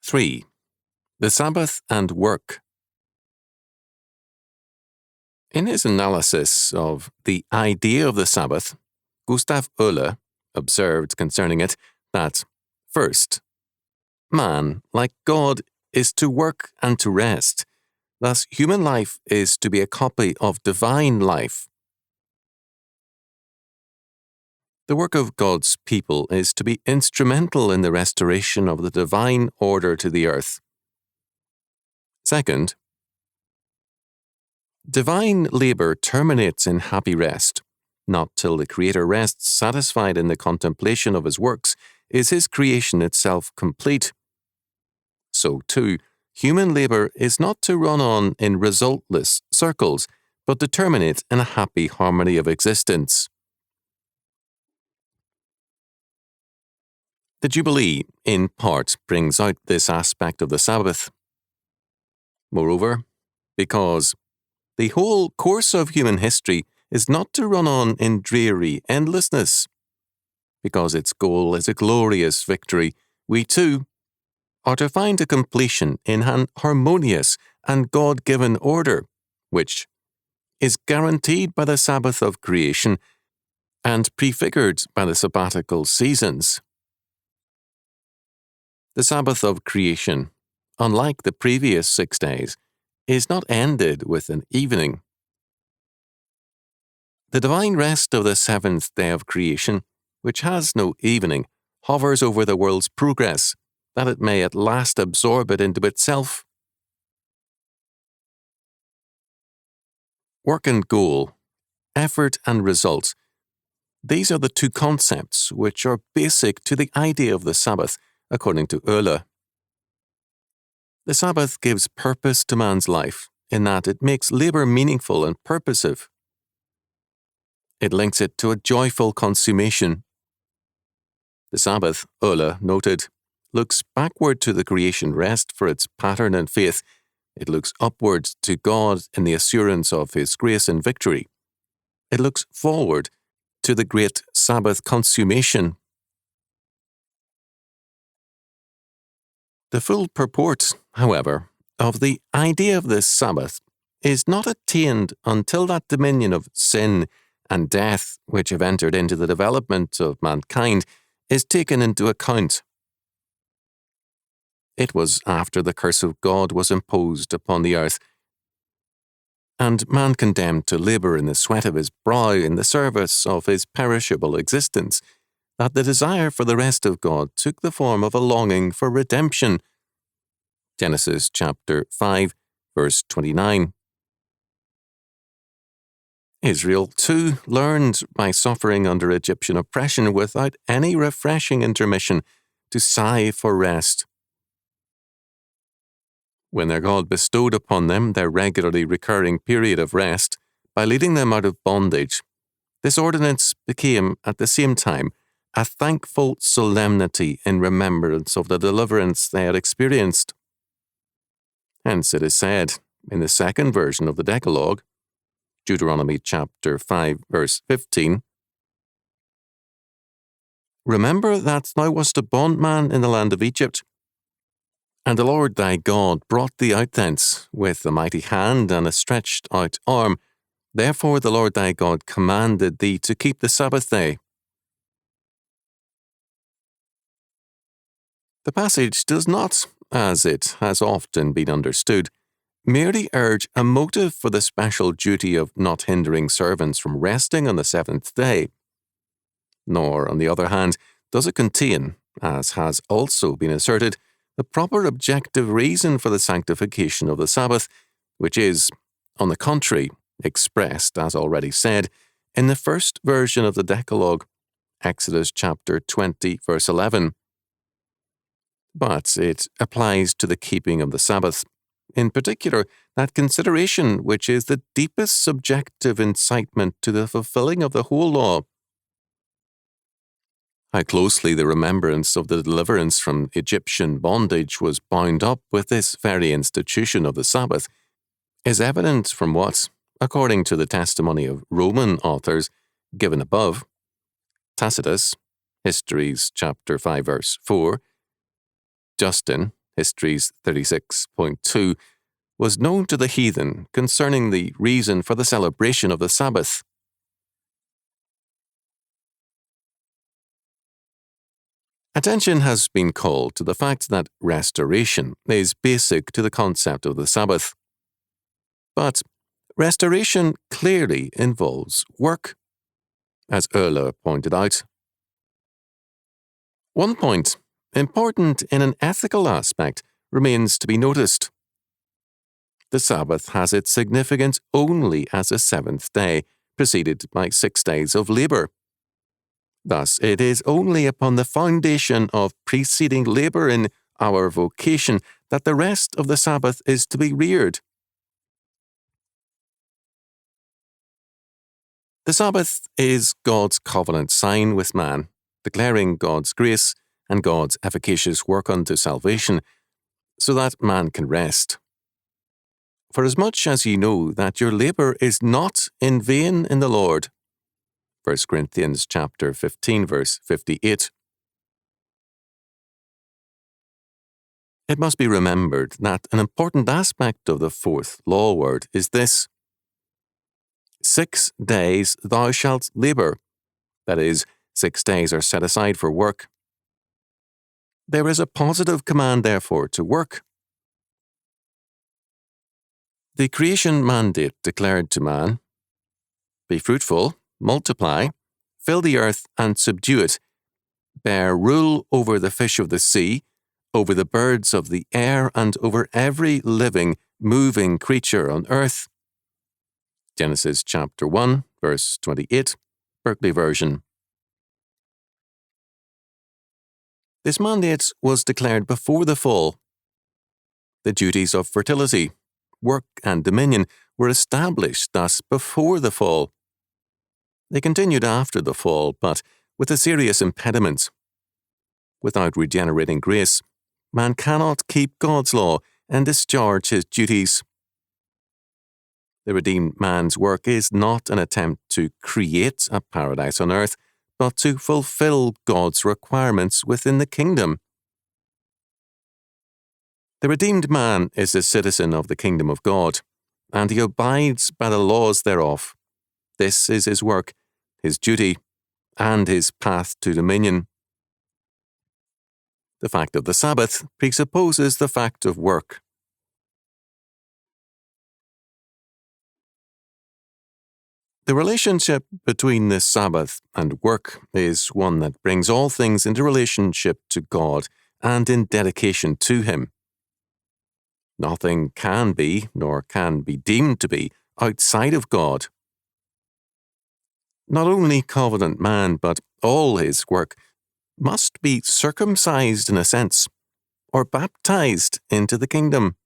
3. The Sabbath and Work. In his analysis of the idea of the Sabbath, Gustav Oehler observed concerning it that, first, man, like God, is to work and to rest. Thus, human life is to be a copy of divine life. The work of God's people is to be instrumental in the restoration of the divine order to the earth. Second, divine labor terminates in happy rest. Not till the Creator rests satisfied in the contemplation of His works is His creation itself complete. So, too, human labor is not to run on in resultless circles, but to terminate in a happy harmony of existence. The Jubilee, in part, brings out this aspect of the Sabbath. Moreover, because the whole course of human history is not to run on in dreary endlessness. Because its goal is a glorious victory, we too are to find a completion in an harmonious and God-given order, which is guaranteed by the Sabbath of creation and prefigured by the sabbatical seasons. The Sabbath of creation, unlike the previous 6 days, is not ended with an evening. The divine rest of the 7th day of creation, which has no evening, hovers over the world's progress, that it may at last absorb it into itself. Work and goal, effort and result. These are the two concepts which are basic to the idea of the Sabbath, according to Oehler. The Sabbath gives purpose to man's life, in that it makes labor meaningful and purposive. It links it to a joyful consummation. The Sabbath, Oehler noted, looks backward to the creation rest for its pattern and faith. It looks upward to God in the assurance of His grace and victory. It looks forward to the great Sabbath consummation. The full purport, however, of the idea of this Sabbath is not attained until that dominion of sin and death which have entered into the development of mankind is taken into account. It was after the curse of God was imposed upon the earth, and man condemned to labour in the sweat of his brow in the service of his perishable existence, that the desire for the rest of God took the form of a longing for redemption. Genesis chapter 5, verse 29. Israel, too, learned by suffering under Egyptian oppression without any refreshing intermission to sigh for rest. When their God bestowed upon them their regularly recurring period of rest by leading them out of bondage, this ordinance became, at the same time, a thankful solemnity in remembrance of the deliverance they had experienced. Hence it is said, in the second version of the Decalogue, Deuteronomy chapter 5, verse 15, "Remember that thou wast a bondman in the land of Egypt, and the Lord thy God brought thee out thence with a mighty hand and a stretched out arm. Therefore the Lord thy God commanded thee to keep the Sabbath day." The passage does not, as it has often been understood, merely urge a motive for the special duty of not hindering servants from resting on the 7th day. Nor, on the other hand, does it contain, as has also been asserted, the proper objective reason for the sanctification of the Sabbath, which is, on the contrary, expressed, as already said, in the first version of the Decalogue, Exodus chapter 20, verse 11. But it applies to the keeping of the Sabbath, in particular that consideration which is the deepest subjective incitement to the fulfilling of the whole law. How closely the remembrance of the deliverance from Egyptian bondage was bound up with this very institution of the Sabbath is evident from what, according to the testimony of Roman authors given above, Tacitus, Histories chapter 5 verse 4, Justin, Histories 36.2, was known to the heathen concerning the reason for the celebration of the Sabbath. Attention has been called to the fact that restoration is basic to the concept of the Sabbath. But restoration clearly involves work, as Erler pointed out. One point, important in an ethical aspect, remains to be noticed. The Sabbath has its significance only as a seventh day, preceded by 6 days of labour. Thus, it is only upon the foundation of preceding labour in our vocation that the rest of the Sabbath is to be reared. The Sabbath is God's covenant sign with man, declaring God's grace and God's efficacious work unto salvation, so that man can rest. Forasmuch as ye know that your labour is not in vain in the Lord. 1 Corinthians chapter 15, verse 58. It must be remembered that an important aspect of the fourth law word is this: 6 days thou shalt labour, that is, 6 days are set aside for work. There is a positive command, therefore, to work. The creation mandate declared to man, be fruitful, multiply, fill the earth and subdue it, bear rule over the fish of the sea, over the birds of the air, and over every living, moving creature on earth. Genesis chapter 1, verse 28, Berkeley version. This mandate was declared before the fall. The duties of fertility, work, and dominion were established thus before the fall. They continued after the fall, but with a serious impediment. Without regenerating grace, man cannot keep God's law and discharge his duties. The redeemed man's work is not an attempt to create a paradise on earth, but to fulfill God's requirements within the kingdom. The redeemed man is a citizen of the kingdom of God, and he abides by the laws thereof. This is his work, his duty, and his path to dominion. The fact of the Sabbath presupposes the fact of work. The relationship between the Sabbath and work is one that brings all things into relationship to God and in dedication to Him. Nothing can be, nor can be deemed to be, outside of God. Not only covenant man, but all his work must be circumcised in a sense, or baptized into the kingdom.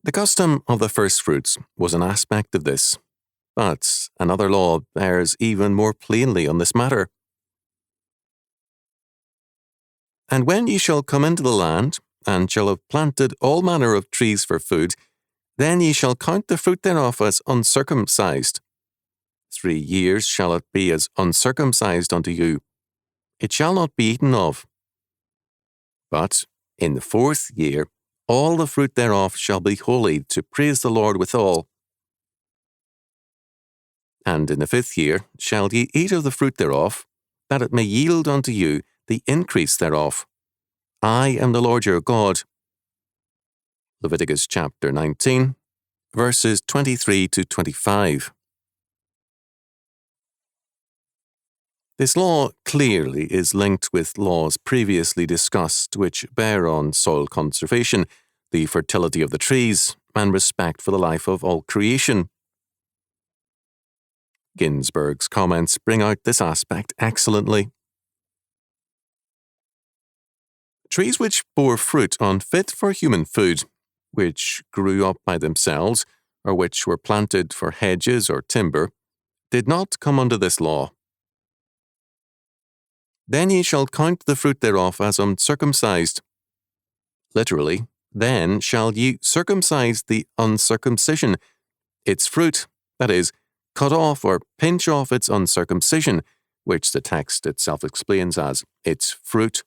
The custom of the firstfruits was an aspect of this, but another law bears even more plainly on this matter. And when ye shall come into the land, and shall have planted all manner of trees for food, then ye shall count the fruit thereof as uncircumcised. 3 years shall it be as uncircumcised unto you. It shall not be eaten of. But in the 4th year, all the fruit thereof shall be holy, to praise the Lord withal. And in the 5th year shall ye eat of the fruit thereof, that it may yield unto you the increase thereof. I am the Lord your God. Leviticus chapter 19, verses 23 to 25. This law clearly is linked with laws previously discussed which bear on soil conservation, the fertility of the trees, and respect for the life of all creation. Ginsburg's comments bring out this aspect excellently. Trees which bore fruit unfit for human food, which grew up by themselves, or which were planted for hedges or timber, did not come under this law. Then ye shall count the fruit thereof as uncircumcised. Literally, then shall ye circumcise the uncircumcision, its fruit, that is, cut off or pinch off its uncircumcision, which the text itself explains as its fruit.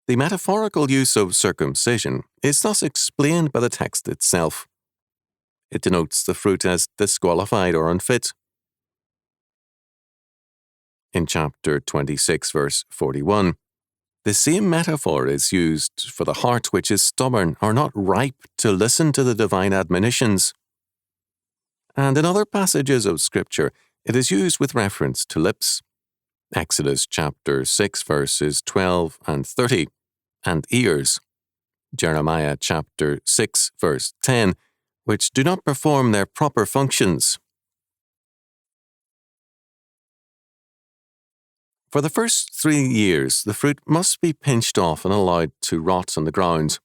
The metaphorical use of circumcision is thus explained by the text itself. It denotes the fruit as disqualified or unfit. In chapter 26, verse 41, the same metaphor is used for the heart which is stubborn or not ripe to listen to the divine admonitions. And in other passages of Scripture, it is used with reference to lips. Exodus chapter 6, verses 12 and 30, and ears. Jeremiah chapter 6, verse 10, which do not perform their proper functions. For the first 3 years, the fruit must be pinched off and allowed to rot on the ground.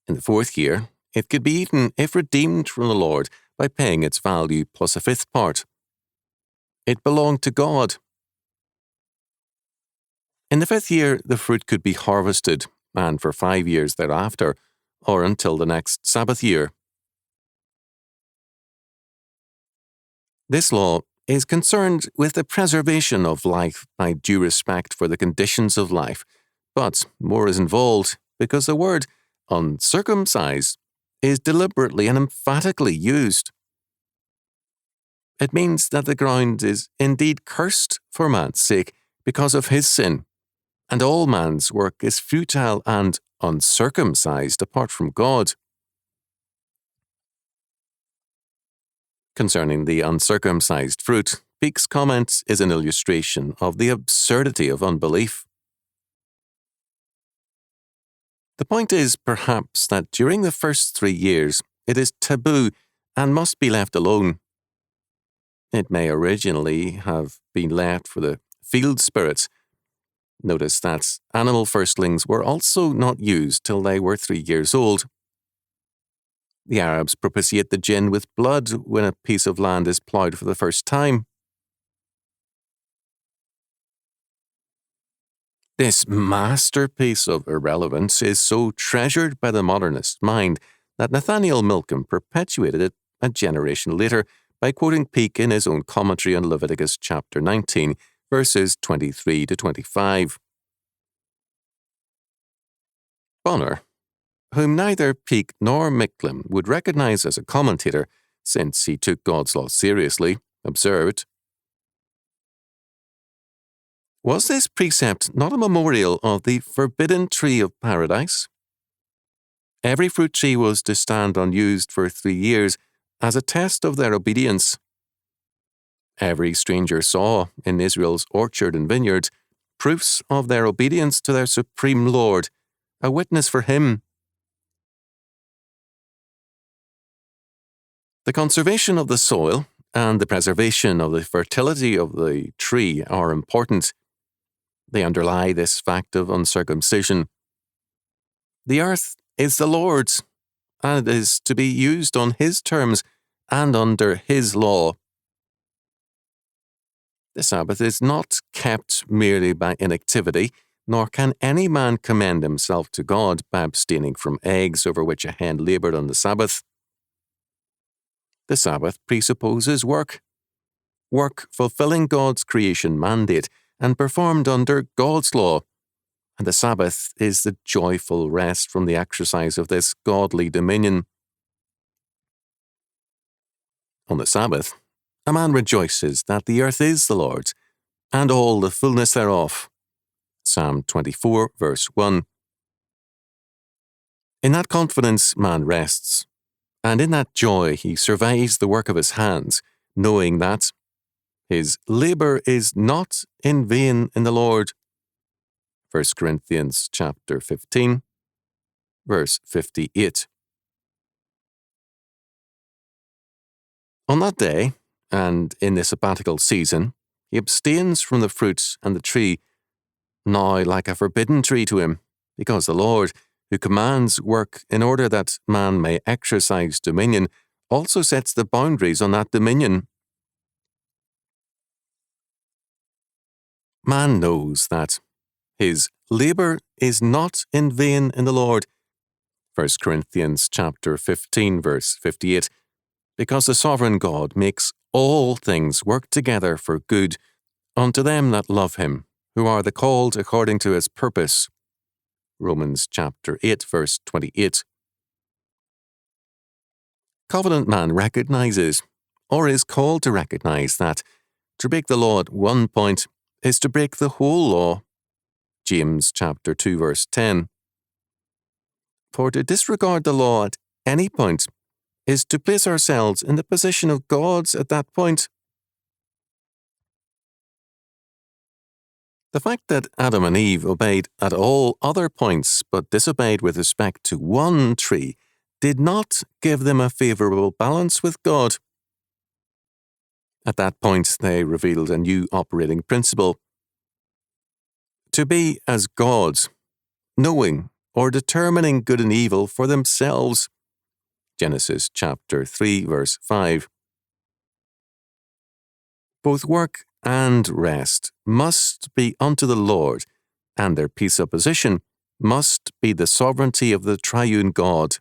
In the 4th year, it could be eaten if redeemed from the Lord by paying its value plus a 5th part. It belonged to God. In the 5th year, the fruit could be harvested, and for 5 years thereafter, or until the next Sabbath year. This law is concerned with the preservation of life by due respect for the conditions of life, but more is involved because the word uncircumcised is deliberately and emphatically used. It means that the ground is indeed cursed for man's sake because of his sin, and all man's work is futile and uncircumcised apart from God. Concerning the uncircumcised fruit, Peake's comment is an illustration of the absurdity of unbelief. The point is, perhaps, that during the first 3 years, it is taboo and must be left alone. It may originally have been left for the field spirits. Notice that animal firstlings were also not used till they were 3 years old. The Arabs propitiate the jinn with blood when a piece of land is ploughed for the first time. This masterpiece of irrelevance is so treasured by the modernist mind that Nathaniel Milcom perpetuated it a generation later by quoting Peake in his own commentary on Leviticus chapter 19, verses 23 to 25. Bonner, whom neither Peake nor Milcom would recognize as a commentator since he took God's law seriously, observed, "Was this precept not a memorial of the forbidden tree of paradise? Every fruit tree was to stand unused for 3 years as a test of their obedience. Every stranger saw in Israel's orchard and vineyards proofs of their obedience to their supreme Lord, a witness for him. The conservation of the soil and the preservation of the fertility of the tree are important. They underlie this fact of uncircumcision. The earth is the Lord's, and it is to be used on His terms and under His law. The Sabbath is not kept merely by inactivity, nor can any man commend himself to God by abstaining from eggs over which a hen laboured on the Sabbath. The Sabbath presupposes work fulfilling God's creation mandate and performed under God's law, and the Sabbath is the joyful rest from the exercise of this godly dominion. On the Sabbath, a man rejoices that the earth is the Lord's, and all the fullness thereof. Psalm 24, verse 1. In that confidence man rests, and in that joy he surveys the work of his hands, knowing that his labour is not in vain in the Lord. 1 Corinthians chapter 15, verse 58. On that day, and in this sabbatical season, he abstains from the fruit and the tree, now like a forbidden tree to him, because the Lord, who commands work in order that man may exercise dominion, also sets the boundaries on that dominion. Man knows that his labour is not in vain in the Lord. 1 Corinthians chapter 15, verse 58, because the sovereign God makes all things work together for good unto them that love him, who are the called according to his purpose. Romans chapter 8, verse 28. Covenant man recognizes, or is called to recognize, that to break the law at one point is to break the whole law. James chapter 2, verse 10. For to disregard the law at any point is to place ourselves in the position of gods at that point. The fact that Adam and Eve obeyed at all other points but disobeyed with respect to one tree did not give them a favorable balance with God. At that point, they revealed a new operating principle: to be as gods, knowing or determining good and evil for themselves. Genesis chapter 3, verse 5. Both work and rest must be unto the Lord, and their presupposition must be the sovereignty of the triune God.